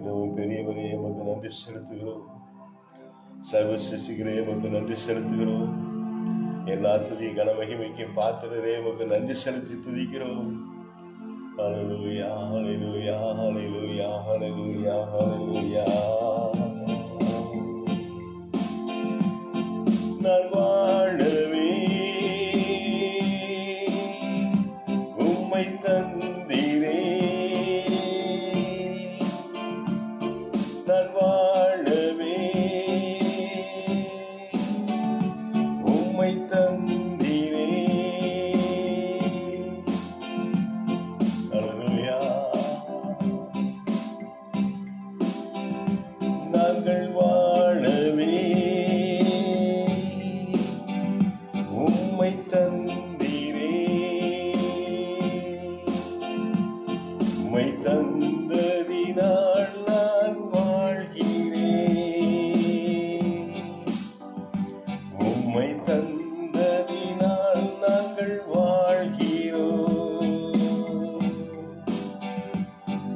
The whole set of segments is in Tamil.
மிகவும் பெரியவரே எமக்கு நன்றி செலுத்துகிறோம். சர்வ சிருஷ்டிகரே எமக்கு நன்றி செலுத்துகிறோம். எல்லா துதி கனமகிமைக்கு பாத்திரரே எமக்கு நன்றி செலுத்தி துதிக்கிறோம். ஹல்லேலூயா ஹல்லேலூயா ஹல்லேலூயா ஹல்லேலூயா ஹல்லேலூயா. நான் வாழவே உம்மை தந்தீரே, நான் வாழவே உம்மை தந்தீரே. ஹல்லேலூயா. நாங்கள் வாழவே உம்மை தந்தீரே, உம்மை தந்ததினால் நான் வாழ்கிறேன். உம்மை தந்ததினால் நாங்கள் வாழ்கிறோம்.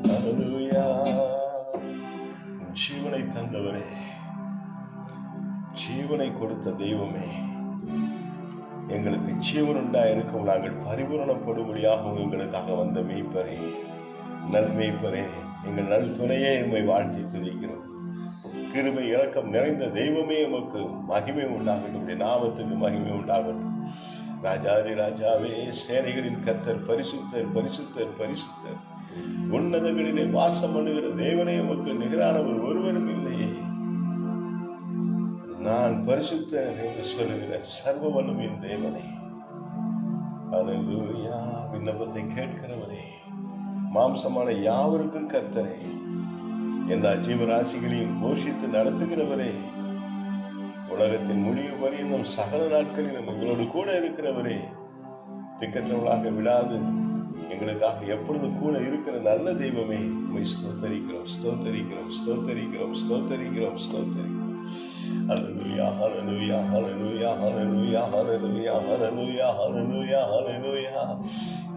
ஹல்லேலூயா. ஜீவனை தந்தவரே, ஜீவனை கொடுத்த தெய்வமே, எங்களுக்கு ஜீவன் உண்டாயிருக்கும் நாங்கள் பரிபூரணப்படும்படியாகவும் எங்களுக்காக வந்த மெய்ப்பரே, நல் மெய்ப்பரே, எங்கள் நல் துணையே எம்மை வாழ்த்தி துதிக்கிறோம். கிருபை இரக்கம் நிறைந்த தெய்வமே எமக்கு மகிமை உண்டாகட்டும், உடைய நாமத்துக்கு மகிமை உண்டாகட்டும். ராஜாதி ராஜாவே, சேனைகளின் கர்த்தர், பரிசுத்தர் பரிசுத்தர் பரிசுத்தர், உன்னதங்களிலே வாசம் பண்ணுகிற தேவனே, எமக்கு நிகரானவர் ஒருவரும் இல்லையே. நான் பரிசுத்தர் என்று சொல்லுகிற சர்வ வல்லமையின் தேவனே, ஹல்லேலூயா. விண்ணப்பத்தை கேட்கிறவரே, மாம்சமான யாவருக்கும் கர்த்தரே, எல்லா ஜீவராசிகளையும் போஷித்து நடத்துகிறவரே, உலகத்தின் முடிவு பரியந்தம் சகல நாட்களிலும் எங்களோடு கூட இருக்கிறவரே, திக்கற்றவர்களாக விடாது எங்களுக்காக எப்பொழுதும் கூட இருக்கிற நல்ல தெய்வமே, உம்மை ஸ்தோத்தரிக்கிறோம் ஸ்தோத்தரிக்கிறோம் ஸ்தோத்தரிக்கிறோம் ஸ்தோத்தரிக்கிறோம் ஸ்தோத்தரிக்கிறோம். ஹல்லேலூயா ஹல்லேலூயா ஹல்லேலூயா ஹல்லேலூயா ஹல்லேலூயா ஹல்லேலூயா ஹல்லேலூயா ஹல்லேலூயா.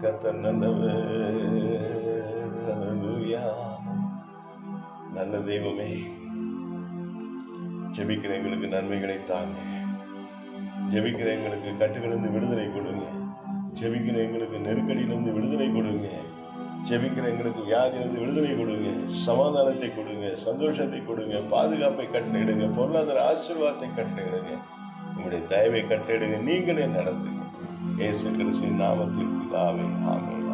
கர்த்தர் நல்லவர். ஹல்லேலூயா. நல்ல தெய்வமே, ஜெபிக்கிற எங்களுக்கு நன்மைகளை தாங்க. ஜெபிக்கிற எங்களுக்கு கட்டுகளிலிருந்து விடுதலை கொடுங்க. ஜெபிக்கிற எங்களுக்கு நெருக்கடியிலிருந்து விடுதலை கொடுங்க. ஜெபிக்கிற எங்களுக்கு வியாதியிலிருந்து விடுதலை கொடுங்க. சமாதானத்தை கொடுங்க, சந்தோஷத்தை கொடுங்க, பாதுகாப்பை கட்டளையிடுங்க, பொருளாதார ஆசீர்வாதத்தை கட்டளையிடுங்க, உங்களுடைய தயவை கட்டளையிடுங்க. நீங்களே நடத்துங்க. இயேசு கிறிஸ்துவின் நாமத்தில் பிதாவே, ஆமென்.